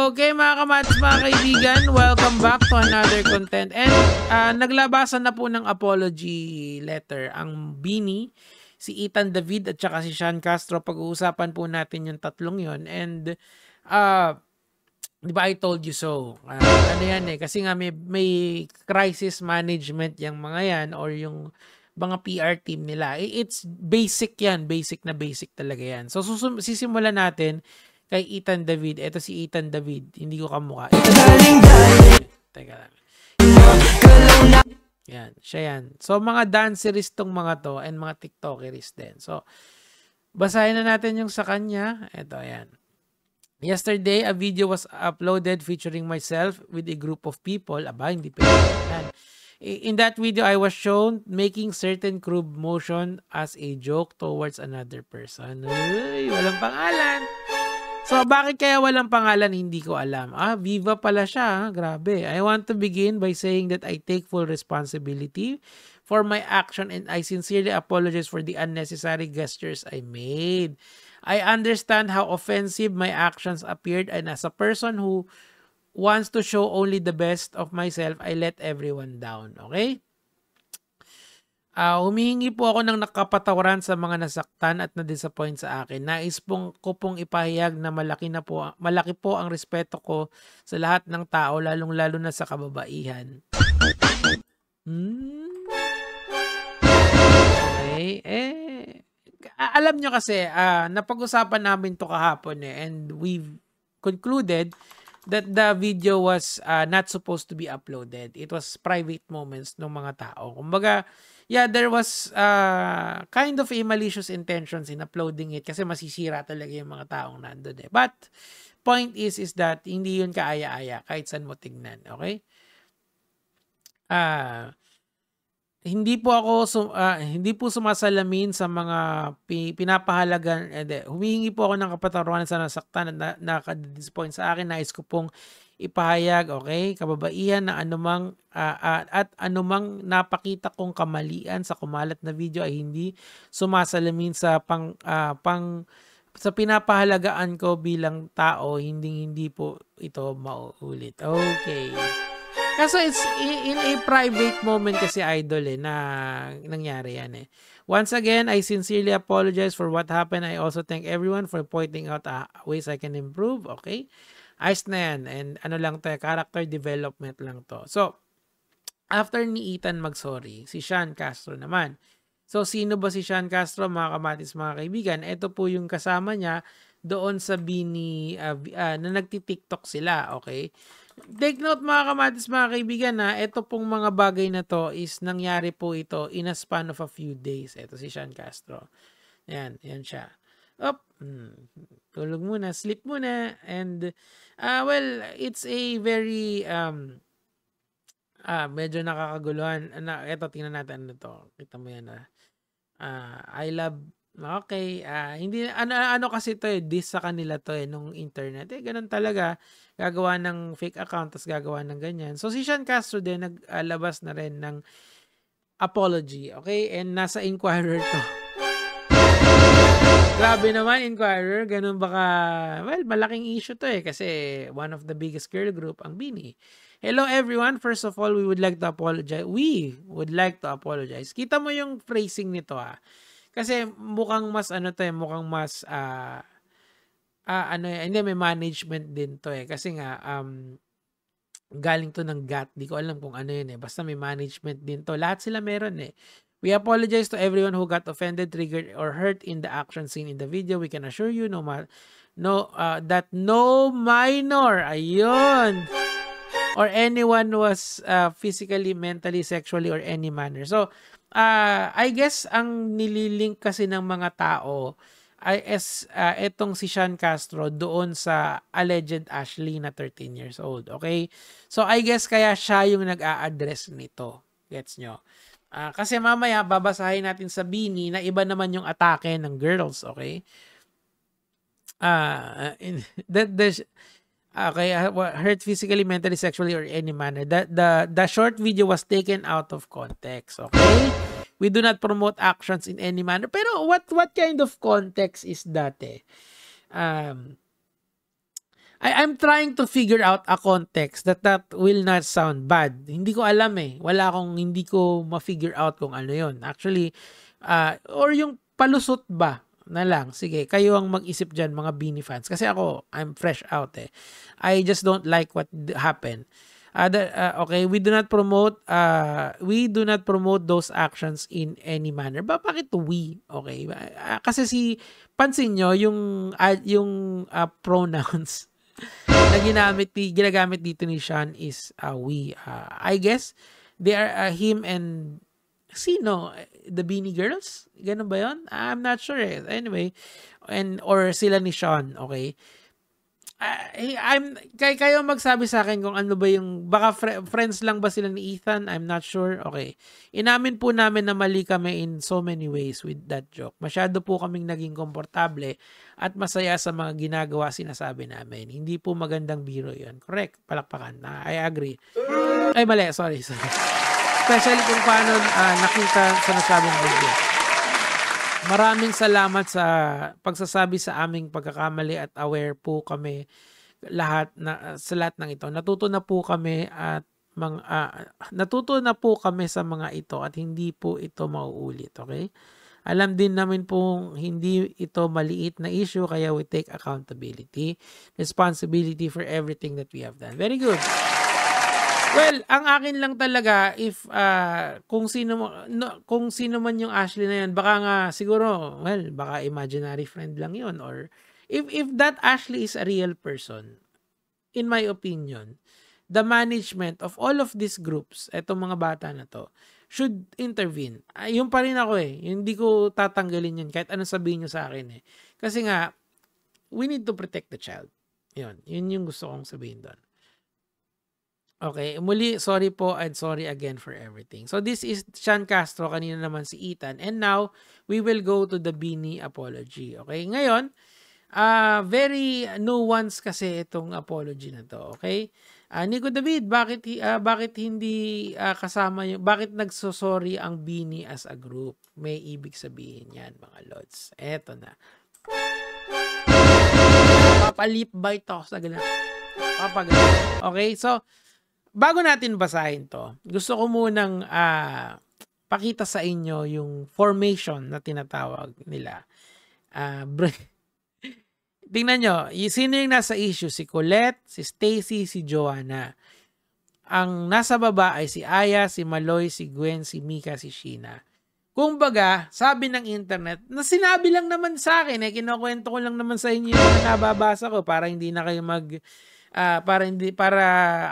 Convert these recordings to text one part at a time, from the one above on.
Okay mga kamats, mga kaibigan, welcome back to another content. And naglabasan na po ng apology letter ang Bini, si Ethan David at saka si Sean Castro. Pag-uusapan po natin yung tatlong yon. And di ba I told you so? Ano yan eh, kasi nga may crisis management yung mga yan or yung mga PR team nila. It's basic yan, basic na basic talaga yan. So sisimulan natin kay Ethan David. Ito si Ethan David. Hindi ko kamukha. Teka lang. Yan. Siya yan. So, mga danceries tong mga to and mga tiktokeries din. So, basahin na natin yung sa kanya. Ito, yan. Yesterday, a video was uploaded featuring myself with a group of people. Aba, hindi pwede yan. In that video, I was shown making certain crude motion as a joke towards another person. Uy, walang pangalan. So, bakit kaya walang pangalan? Hindi ko alam. Viva pala siya. Grabe. I want to begin by saying that I take full responsibility for my action and I sincerely apologize for the unnecessary gestures I made. I understand how offensive my actions appeared, and as a person who wants to show only the best of myself, I let everyone down. Okay? Humihingi po ako ng nakapatawaran sa mga nasaktan at na-disappoint sa akin. Nais ko pong ipahayag na malaki po ang respeto ko sa lahat ng tao, lalong-lalo na sa kababaihan. Okay. Alam nyo kasi, napag-usapan namin to kahapon and we've concluded that the video was not supposed to be uploaded. It was private moments ng mga tao. Kumbaga, yeah, there was kind of a malicious intentions in uploading it kasi masisira talaga yung mga taong nandun eh. But, point is that hindi yun kaaya-aya kahit saan mo tignan. Okay? Hindi po sumasalamin sa mga pinapahalagan. Humihingi po ako ng kapatawaran sa nasaktan at nakaka-disappoint sa akin. Nais ko pong ipahayag, okay, kababaihan na anumang napakita kong kamalian sa kumalat na video ay hindi sumasalamin sa sa pinapahalagaan ko bilang tao. Hindi po ito mauulit. Okay. Kaso it's in a private moment kasi idol na nangyari yan eh. Once again, I sincerely apologize for what happened. I also thank everyone for pointing out ways I can improve. Okay? Ayos na yan. And ano lang to, character development lang to. So, after ni Ethan mag-sorry, si Sean Castro naman. So, sino ba si Sean Castro, mga kamatis, mga kaibigan? Ito po yung kasama niya doon sa Bini na nagti-TikTok sila. Okay? Take note mga kamatis, mga kaibigan na ito pong mga bagay na to is nangyari po ito in a span of a few days. Ito si Sean Castro. Yan siya. Tulog muna, sleep muna. And, well, it's a very, medyo nakakaguluhan. Ito, tingnan natin ano to. Kita mo yan I love, okay, hindi, ano kasi to diss sa kanila to nung internet. Ganun talaga. Gagawa ng fake account, tapos gagawa ng ganyan. So, si Sean Castro din, naglabas na rin ng apology. Okay? And nasa Inquirer to. Grabe naman, Inquirer. Ganun baka, well, malaking issue to kasi one of the biggest girl group, ang Bini. Hello everyone. First of all, we would like to apologize. Kita mo yung phrasing nito Kasi mukhang mas mukhang mas hindi may management din to kasi nga galing to ng GAT. Di ko alam kung ano yun basta may management din to. Lahat sila meron We apologize to everyone who got offended, triggered, or hurt in the action scene in the video. We can assure you that no minor or anyone was physically, mentally, sexually, or any manner. So, I guess ang nililink kasi ng mga tao ay etong si Sean Castro doon sa alleged Ashley na 13 years old. Okay? So, I guess kaya siya yung nag-a-address nito. Gets nyo? Kasi mamaya, babasahin natin sa Bini na iba naman yung atake ng girls. Okay? Hurt physically, mentally, sexually, or any manner. The short video was taken out of context. Okay? We do not promote actions in any manner. Pero what kind of context is that I'm trying to figure out a context that will not sound bad. Hindi ko alam eh. Hindi ko ma-figure out kung ano yon. Actually, or yung palusot ba na lang. Sige, kayo ang mag-isip dyan, mga Beanie fans. Kasi ako, I'm fresh out eh. I just don't like what happened. Okay, we do not promote those actions in any manner. Bakit we? Okay. Kasi pansin nyo yung pronouns na ginagamit dito ni Sean is we. I guess they are him and sino? The Beanie Girls? Ganun ba yun? I'm not sure eh. Anyway, or sila ni Sean, okay? Kayo magsabi sa akin kung ano ba yung, baka friends lang ba sila ni Ethan? I'm not sure. Okay. Inamin po namin na mali kami in so many ways with that joke. Masyado po kaming naging komportable at masaya sa mga ginagawa sinasabi namin. Hindi po magandang biro yun. Correct. Palakpakan. I agree. Ay, mali. Sorry. Especially kung paano nakita sa nasabing video. Maraming salamat sa pagsasabi sa aming pagkakamali at aware po kami sa lahat ng ito. Natuto na po kami sa mga ito at hindi po ito mauulit, okay? Alam din namin po hindi ito maliit na issue kaya we take accountability, responsibility for everything that we have done. Very good. Well, ang akin lang talaga if kung sino man yung Ashley na yan, baka nga siguro, baka imaginary friend lang yun, or if that Ashley is a real person, in my opinion, the management of all of these groups, etong mga bata na to, should intervene. Yung pa rin ako eh, hindi ko tatanggalin yun kahit anong sabihin nyo sa akin eh. Kasi nga, we need to protect the child. Yun yung gusto kong sabihin doon. Okay, muli, sorry po and sorry again for everything. So this is Sean Castro, kanina naman si Ethan. And now, we will go to the Beanie apology. Okay, ngayon, very nuanced kasi itong apology na to. Okay, Nico David, bakit hindi kasama yung, bakit nagsosorry ang Beanie as a group? May ibig sabihin yan, mga lods. Eto na. Papalip bite ako sa ganun. Okay, so, bago natin basahin to, gusto ko munang pakita sa inyo yung formation na tinatawag nila. Tingnan nyo, sino yung nasa issue? Si Colette, si Stacy, si Joanna. Ang nasa baba ay si Aya, si Maloy, si Gwen, si Mika, si Sheena. Kumbaga, sabi ng internet, na sinabi lang naman sa akin, kinukwento ko lang naman sa inyo yung nababasa ko para hindi na kayo para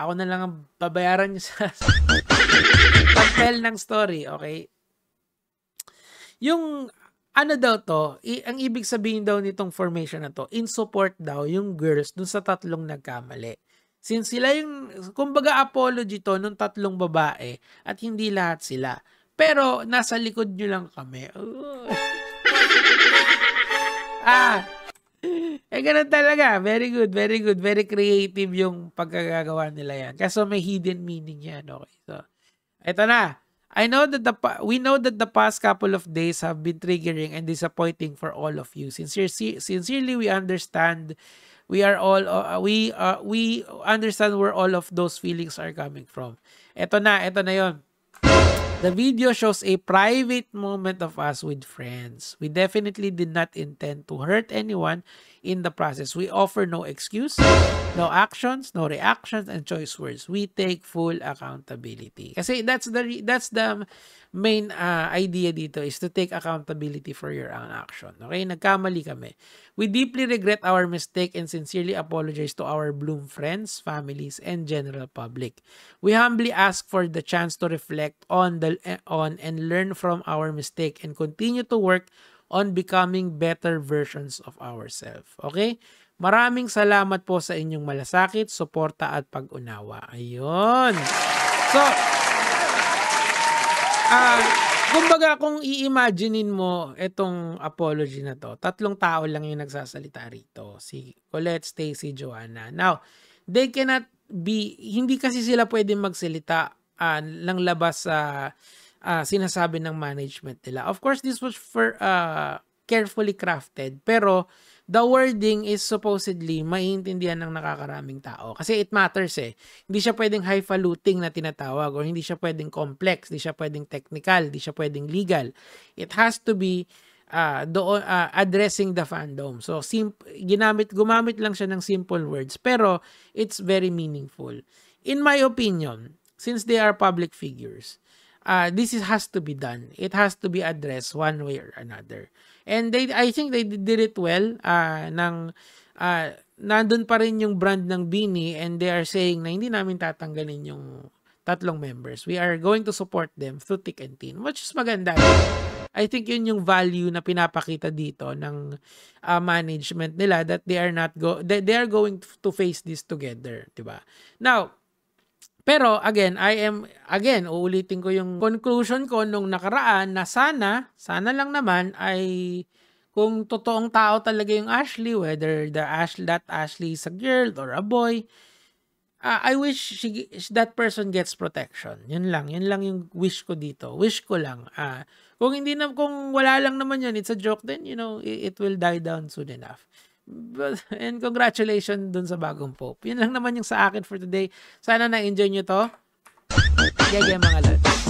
ako na lang ang babayaran nyo sa pag-tell ng story, okay? Yung ano daw to, ang ibig sabihin daw nitong formation na to, in support daw yung girls dun sa tatlong nagkamali. Since sila yung, kumbaga apology to nung tatlong babae at hindi lahat sila. Pero nasa likod nyo lang kami. Ganun talaga. Very good, very good. Very creative yung pagkagagawa nila yan. Kaso may hidden meaning yan. Okay, so, eto na. We know that the past couple of days have been triggering and disappointing for all of you. Sincerely, we understand. We understand where all of those feelings are coming from. Eto na yon. The video shows a private moment of us with friends. We definitely did not intend to hurt anyone in the process. We offer no excuse, no actions, no reactions, and choice words. We take full accountability. Kasi that's the main idea dito is to take accountability for your own action. Okay? Nagkamali kami. We deeply regret our mistake and sincerely apologize to our Bloom friends, families, and general public. We humbly ask for the chance to reflect on and learn from our mistake and continue to work on becoming better versions of ourselves. Okay? Maraming salamat po sa inyong malasakit, suporta at pag-unawa. Ayun. So, kumbaga kung i-imaginein mo itong apology na to, tatlong tao lang yung nagsasalita rito. Si Colette, Stacy, Joanna. Now, they cannot be, hindi kasi sila pwedeng magsalita ng labas sa sinasabi ng management nila. Of course, this was carefully crafted, pero the wording is supposedly maiintindihan ng nakakaraming tao. Kasi it matters eh. Hindi siya pwedeng highfalutin na tinatawag or hindi siya pwedeng complex, hindi siya pwedeng technical, hindi siya pwedeng legal. It has to be addressing the fandom. So, gumamit lang siya ng simple words pero it's very meaningful. In my opinion, since they are public figures, this has to be done. It has to be addressed one way or another. And I think they did it well. Nandun pa rin yung brand ng Bini and they are saying na hindi namin tatanggalin yung 3 members. We are going to support them through thick and thin, which is maganda. I think yun yung value na pinapakita dito ng management nila that they are going to face this together, 'di ba? Now, pero again, uulitin ko yung conclusion ko nung nakaraan na sana lang naman ay kung totoong tao talaga yung Ashley, whether that Ashley is a girl or a boy, I wish that person gets protection. Yun lang yung wish ko dito. Wish ko lang. Kung wala lang naman yun, it's a joke, then it will die down soon enough. And congratulations dun sa bagong Pope. Yun lang naman yung sa akin for today. Sana na-enjoy nyo to. Gaya mga lads.